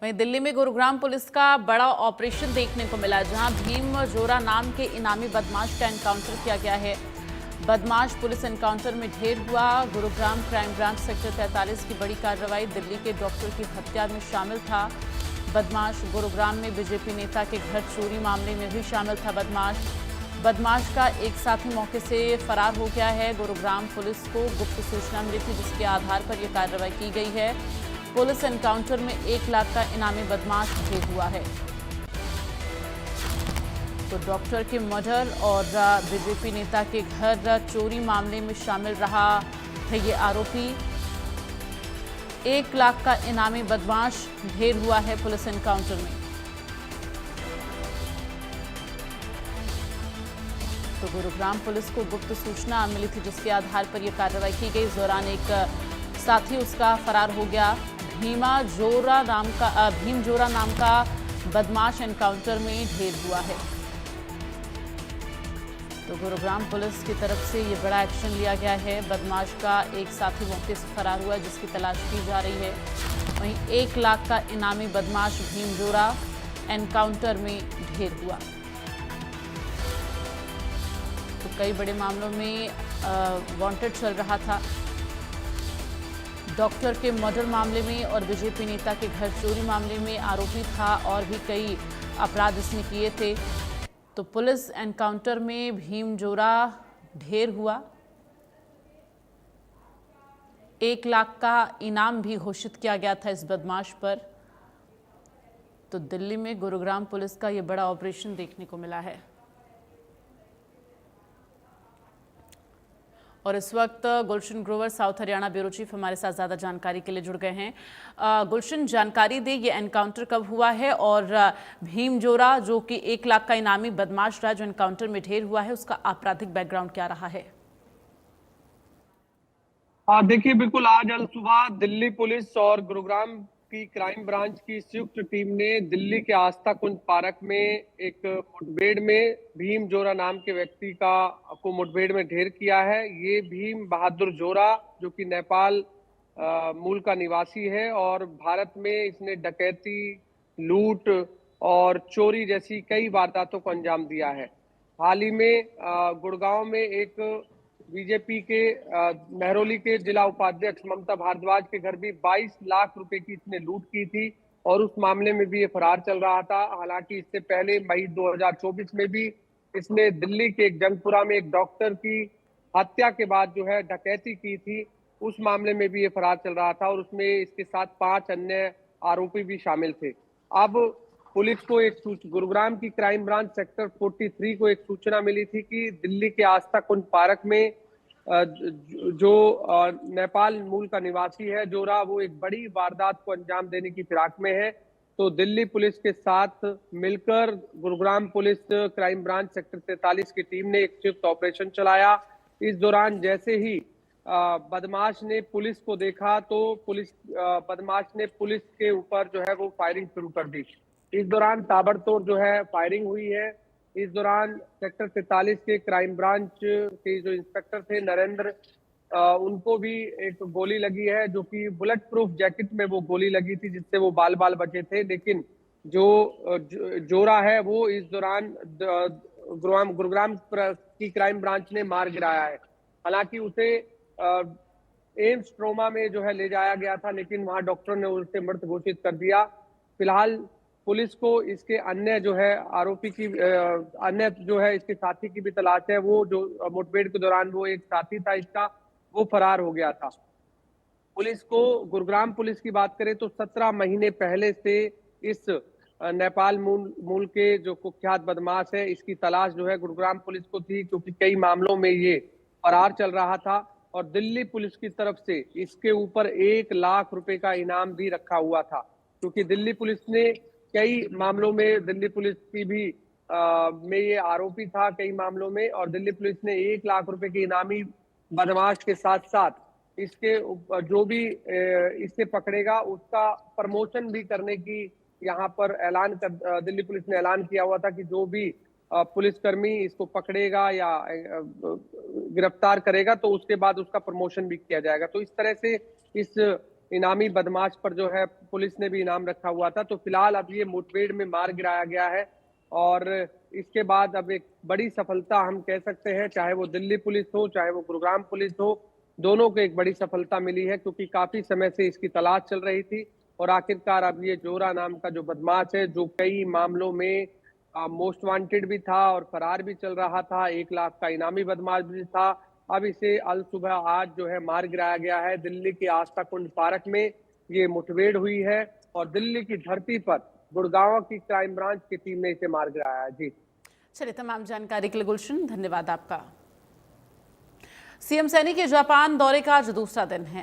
वहीं दिल्ली में गुरुग्राम पुलिस का बड़ा ऑपरेशन देखने को मिला, जहां भीम जोरा नाम के इनामी बदमाश का एनकाउंटर किया गया है। बदमाश पुलिस एनकाउंटर में ढेर हुआ। गुरुग्राम क्राइम ब्रांच सेक्टर 43 की बड़ी कार्रवाई। दिल्ली के डॉक्टर की हत्या में शामिल था बदमाश। गुरुग्राम में बीजेपी नेता के घर चोरी मामले में भी शामिल था बदमाश का एक साथी मौके से फरार हो गया है। गुरुग्राम पुलिस को गुप्त सूचना मिली थी, जिसके आधार पर यह कार्रवाई की गई है। पुलिस एनकाउंटर में 1 लाख का इनामी बदमाश ढेर हुआ है। तो डॉक्टर के मर्डर और बीजेपी नेता के घर चोरी मामले में शामिल रहा है ये आरोपी। 1 लाख का इनामी बदमाश ढेर हुआ है पुलिस एनकाउंटर में। तो गुरुग्राम पुलिस को गुप्त सूचना मिली थी, जिसके आधार पर यह कार्रवाई की गई। इस दौरान एक साथी उसका फरार हो गया। भीम जोरा नाम का बदमाश एनकाउंटर में ढेर हुआ है। तो गुरुग्राम पुलिस की तरफ से ये बड़ा एक्शन लिया गया है। बदमाश का एक साथी मौके से फरार हुआ, जिसकी तलाश की जा रही है। वहीं 1 लाख का इनामी बदमाश भीम जोरा एनकाउंटर में ढेर हुआ। तो कई बड़े मामलों में वांटेड चल रहा था। डॉक्टर के मर्डर मामले में और बीजेपी नेता के घर चोरी मामले में आरोपी था, और भी कई अपराध इसने किए थे। तो पुलिस एनकाउंटर में भीम जोरा ढेर हुआ। 1 लाख का इनाम भी घोषित किया गया था इस बदमाश पर। तो दिल्ली में गुरुग्राम पुलिस का यह बड़ा ऑपरेशन देखने को मिला है। और इस वक्त Gulshan Grover, south Haryana bureau chief, हमारे साथ ज़्यादा जानकारी के लिए जुड़ गए हैं। गुलशन, जानकारी दे, ये एनकाउंटर कब हुआ है और भीम जोरा जो कि 1 लाख का इनामी बदमाश रहा, जो एनकाउंटर में ढेर हुआ है, उसका आपराधिक बैकग्राउंड क्या रहा है? देखिए, बिल्कुल आज अल सुबह दिल्ली पुलिस और गुरुग्राम की क्राइम ब्रांच की संयुक्त टीम ने दिल्ली के आस्था कुंज पार्क में एक मुठभेड़ में भीम जोरा नाम के व्यक्ति को मुठभेड़ में ढेर किया है। ये भीम बहादुर जोरा, जो कि नेपाल मूल का निवासी है और भारत में इसने डकैती, लूट और चोरी जैसी कई वारदातों को अंजाम दिया है। हाल ही में गुड़गांव में एक बीजेपी के महरौली के जिला उपाध्यक्ष ममता भारद्वाज के घर भी 22 लाख रुपए की इसने लूट की थी और उस मामले में भी ये फरार चल रहा था। हालांकि इससे पहले मई 2024 में भी इसने दिल्ली के एक जंगपुरा में एक डॉक्टर की हत्या के बाद जो है डकैती की थी। उस मामले में भी ये फरार चल रहा था और उसमें इसके साथ 5 अन्य आरोपी भी शामिल थे। अब पुलिस को गुरुग्राम की क्राइम ब्रांच सेक्टर 43 को एक सूचना मिली थी कि दिल्ली के आस्था कुंज पार्क में जो नेपाल मूल का निवासी है जोरा, वो एक बड़ी वारदात को अंजाम देने की फिराक में है। तो दिल्ली पुलिस के साथ मिलकर Gurugram police crime branch sector 43 की टीम ने एक संयुक्त ऑपरेशन चलाया। इस दौरान जैसे ही बदमाश ने पुलिस को देखा तो बदमाश ने पुलिस के ऊपर जो है वो फायरिंग शुरू कर दी। इस दौरान ताबड़तोड़ जो है फायरिंग हुई है। इस दौरान सेक्टर 43 के क्राइम ब्रांच के जो इंस्पेक्टर थे नरेंद्र, उनको भी एक गोली लगी है, जो कि बुलेट प्रूफ जैकेट में वो गोली लगी थी, जिससे वो बाल बाल बचे थे। लेकिन जो जोरा है वो इस दौरान गुरुग्राम की क्राइम ब्रांच ने मार गिराया है। हालांकि उसे एम्स ट्रोमा में जो है ले जाया गया था, लेकिन वहां डॉक्टर ने उसे मृत घोषित कर दिया। फिलहाल पुलिस को इसके अन्य जो है आरोपी की अन्य जो है इसके साथी की भी तलाश है। वो जो मुठभेड़ के दौरान वो एक साथी था इसका, वो फरार हो गया था। पुलिस को गुरुग्राम पुलिस की बात करें तो 17 महीने पहले से इस नेपाल मूल के जो कुख्यात बदमाश है, इसकी तलाश जो है गुरुग्राम पुलिस को थी, क्योंकि कई मामलों में ये फरार चल रहा था और दिल्ली पुलिस की तरफ से इसके ऊपर 1 लाख रुपए का इनाम भी रखा हुआ था। क्योंकि दिल्ली पुलिस ने कई मामलों में दिल्ली पुलिस की भी में ये आरोपी था कई मामलों में, और दिल्ली पुलिस ने 1 लाख रुपए के इनामी बदमाश के साथ साथ इसके जो भी इससे पकड़ेगा उसका प्रमोशन भी करने की यहाँ पर दिल्ली पुलिस ने ऐलान किया हुआ था कि जो भी पुलिसकर्मी इसको पकड़ेगा या गिरफ्तार करेगा तो उसके बाद उसका प्रमोशन भी किया जाएगा। तो इस तरह से इस इनामी बदमाश पर जो है पुलिस ने भी इनाम रखा हुआ था। तो फिलहाल अब ये मुठभेड़ में मार गिराया गया है और इसके बाद अब एक बड़ी सफलता हम कह सकते हैं, चाहे वो दिल्ली पुलिस हो, चाहे वो गुरुग्राम पुलिस हो, दोनों को एक बड़ी सफलता मिली है, क्योंकि काफी समय से इसकी तलाश चल रही थी। और आखिरकार अब ये जोरा नाम का जो बदमाश है, जो कई मामलों में मोस्ट वांटेड भी था और फरार भी चल रहा था, 1 लाख का इनामी बदमाश भी था, अब इसे अल सुबह आज जो है मार गिराया गया है। दिल्ली के आस्था कुंज पार्क में ये मुठभेड़ हुई है और दिल्ली की धरती पर गुड़गांव की क्राइम ब्रांच की टीम ने इसे मार गिराया है। जी चलिए, तमाम जानकारी के लिए गुलशन धन्यवाद आपका। सीएम सैनी के जापान दौरे का आज दूसरा दिन है।